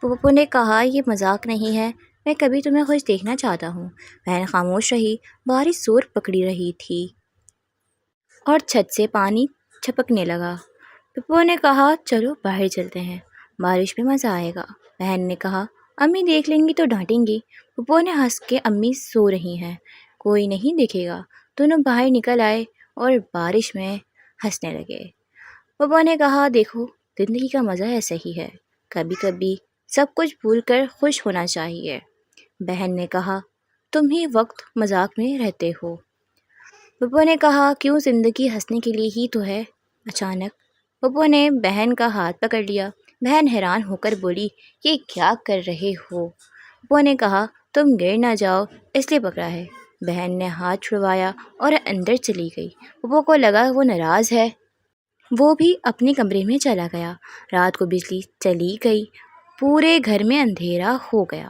پپو نے کہا یہ مذاق نہیں ہے، میں کبھی تمہیں خوش دیکھنا چاہتا ہوں۔ بہن خاموش رہی۔ بارش زور پکڑی رہی تھی اور چھت سے پانی چھپکنے لگا۔ پپو نے کہا چلو باہر چلتے ہیں، بارش میں مزہ آئے گا۔ بہن نے کہا امی دیکھ لیں گی تو ڈانٹیں گی۔ پپو نے ہنس کے امی سو رہی ہیں، کوئی نہیں دیکھے گا۔ دونوں باہر نکل آئے اور بارش میں ہنسنے لگے۔ پپو نے کہا دیکھو زندگی کا مزہ ایسا ہی ہے، کبھی کبھی سب کچھ بھول کر خوش ہونا چاہیے۔ بہن نے کہا تم ہی وقت مذاق میں رہتے ہو۔ پپو نے کہا کیوں، زندگی ہنسنے کے لیے ہی تو ہے۔ اچانک پپو نے بہن کا ہاتھ پکڑ لیا۔ بہن حیران ہو کر بولی یہ کیا کر رہے ہو؟ پپو نے کہا تم گر نہ جاؤ اس لیے پکڑا ہے۔ بہن نے ہاتھ چھڑوایا اور اندر چلی گئی۔ پپو کو لگا وہ ناراض ہے، وہ بھی اپنے کمرے میں چلا گیا۔ رات کو بجلی چلی گئی، پورے گھر میں اندھیرا ہو گیا۔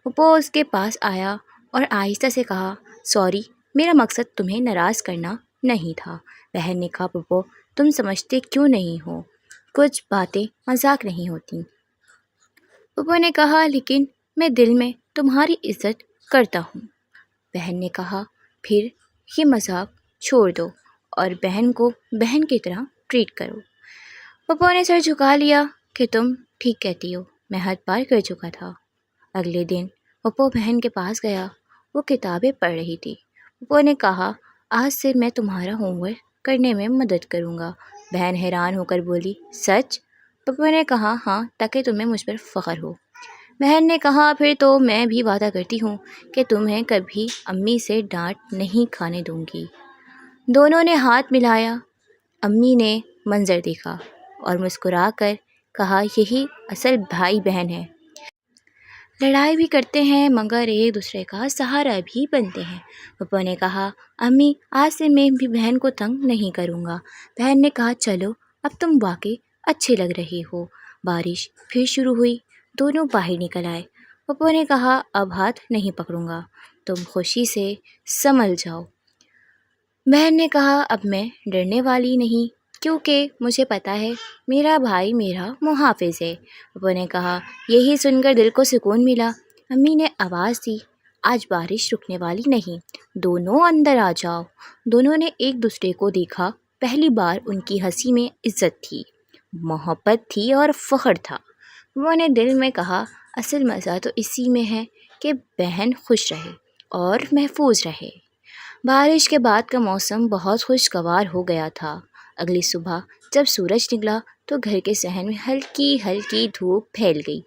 پپو اس کے پاس آیا اور آہستہ سے کہا سوری، میرا مقصد تمہیں ناراض کرنا نہیں تھا۔ بہن نے کہا پپو تم سمجھتے کیوں نہیں ہو، کچھ باتیں مذاق نہیں ہوتی۔ پپو نے کہا لیکن میں دل میں تمہاری عزت کرتا ہوں۔ بہن نے کہا پھر یہ مذاق چھوڑ دو اور بہن کو بہن کی طرح ٹریٹ کرو۔ پپو نے سر جھکا لیا کہ تم ٹھیک کہتی ہو، میں حد پار کر چکا تھا۔ اگلے دن پپو بہن کے پاس گیا، وہ کتابیں پڑھ رہی تھی۔ پپو نے کہا آج سے میں تمہارا ہوم ورک کرنے میں مدد کروں گا۔ بہن حیران ہو کر بولی سچ؟ پپو نے کہا ہاں، تاکہ تمہیں مجھ پر فخر ہو۔ بہن نے کہا پھر تو میں بھی وعدہ کرتی ہوں کہ تمہیں کبھی امی سے ڈانٹ نہیں کھانے دوں گی۔ دونوں نے ہاتھ ملایا۔ امی نے منظر دیکھا اور مسکرا کر کہا یہی اصل بھائی بہن ہے، لڑائی بھی کرتے ہیں مگر ایک دوسرے کا سہارا بھی بنتے ہیں۔ پپو نے کہا امی آج سے میں بھی بہن کو تنگ نہیں کروں گا۔ بہن نے کہا چلو اب تم واقعی اچھے لگ رہے ہو۔ بارش پھر شروع ہوئی، دونوں باہر نکل آئے۔ پپو نے کہا اب ہاتھ نہیں پکڑوں گا، تم خوشی سے سنبھل جاؤ۔ بہن نے کہا اب میں ڈرنے والی نہیں، کیونکہ مجھے پتہ ہے میرا بھائی میرا محافظ ہے۔ پپو نے کہا یہی سن کر دل کو سکون ملا۔ امی نے آواز دی آج بارش رکنے والی نہیں، دونوں اندر آ جاؤ۔ دونوں نے ایک دوسرے کو دیکھا، پہلی بار ان کی ہنسی میں عزت تھی، محبت تھی اور فخر تھا۔ پپو نے دل میں کہا اصل مزہ تو اسی میں ہے کہ بہن خوش رہے اور محفوظ رہے۔ بارش کے بعد کا موسم بہت خوشگوار ہو گیا تھا۔ اگلی صبح جب سورج نکلا تو گھر کے صحن میں ہلکی ہلکی دھوپ پھیل گئی۔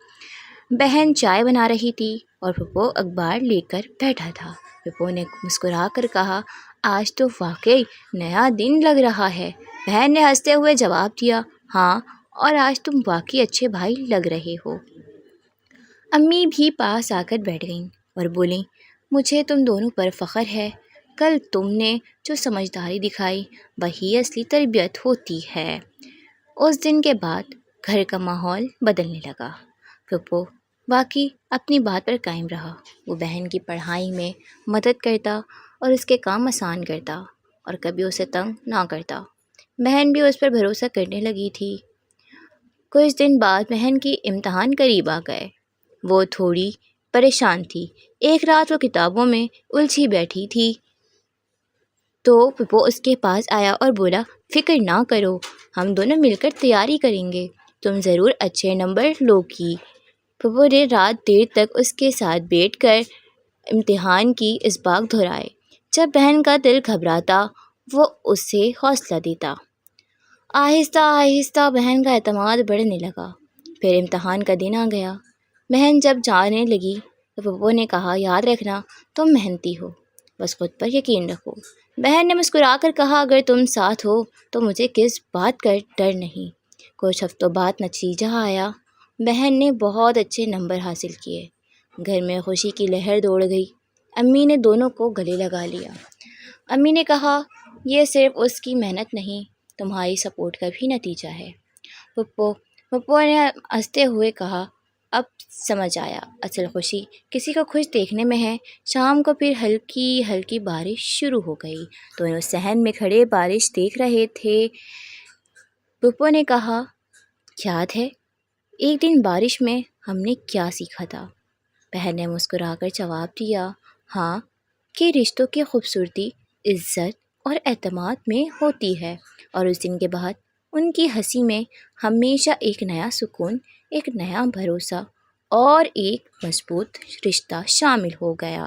بہن چائے بنا رہی تھی اور پپو اخبار لے کر بیٹھا تھا۔ پپو نے مسکرا کر کہا آج تو واقعی نیا دن لگ رہا ہے۔ بہن نے ہنستے ہوئے جواب دیا ہاں، اور آج تم واقعی اچھے بھائی لگ رہے ہو۔ امی بھی پاس آ کر بیٹھ گئیں اور بولیں مجھے تم دونوں پر فخر ہے، کل تم نے جو سمجھداری دکھائی وہی اصلی تربیت ہوتی ہے۔ اس دن کے بعد گھر کا ماحول بدلنے لگا۔ پپو باقی اپنی بات پر قائم رہا، وہ بہن کی پڑھائی میں مدد کرتا اور اس کے کام آسان کرتا اور کبھی اسے تنگ نہ کرتا۔ بہن بھی اس پر بھروسہ کرنے لگی تھی۔ کچھ دن بعد بہن کی امتحان قریب آ گئے، وہ تھوڑی پریشان تھی۔ ایک رات وہ کتابوں میں الجھی بیٹھی تھی تو پپو اس کے پاس آیا اور بولا فکر نہ کرو، ہم دونوں مل کر تیاری کریں گے، تم ضرور اچھے نمبر لو گی۔ پپو نے رات دیر تک اس کے ساتھ بیٹھ کر امتحان کی اسباق دہرائے۔ جب بہن کا دل گھبراتا وہ اسے حوصلہ دیتا۔ آہستہ آہستہ بہن کا اعتماد بڑھنے لگا۔ پھر امتحان کا دن آ گیا۔ بہن جب جانے لگی تو پپو نے کہا یاد رکھنا تم محنتی ہو، بس خود پر یقین رکھو۔ بہن نے مسکرا کر کہا اگر تم ساتھ ہو تو مجھے کس بات کا ڈر نہیں۔ کچھ ہفتوں بعد نتیجہ آیا، بہن نے بہت اچھے نمبر حاصل کیے۔ گھر میں خوشی کی لہر دوڑ گئی۔ امی نے دونوں کو گلے لگا لیا۔ امی نے کہا یہ صرف اس کی محنت نہیں، تمہاری سپورٹ کا بھی نتیجہ ہے۔ پپو نے ہنستے ہوئے کہا اب سمجھ آیا، اصل خوشی کسی کو خوش دیکھنے میں ہے۔ شام کو پھر ہلکی ہلکی بارش شروع ہو گئی، دونوں صحن میں کھڑے بارش دیکھ رہے تھے۔ پپو نے کہا یاد ہے ایک دن بارش میں ہم نے کیا سیکھا تھا؟ بہن نے مسکرا کر جواب دیا، ہاں، کہ رشتوں کی خوبصورتی عزت اور اعتماد میں ہوتی ہے، اور اس دن کے بعد ان کی ہنسی میں ہمیشہ ایک نیا سکون، ایک نیا بھروسہ اور ایک مضبوط رشتہ شامل ہو گیا۔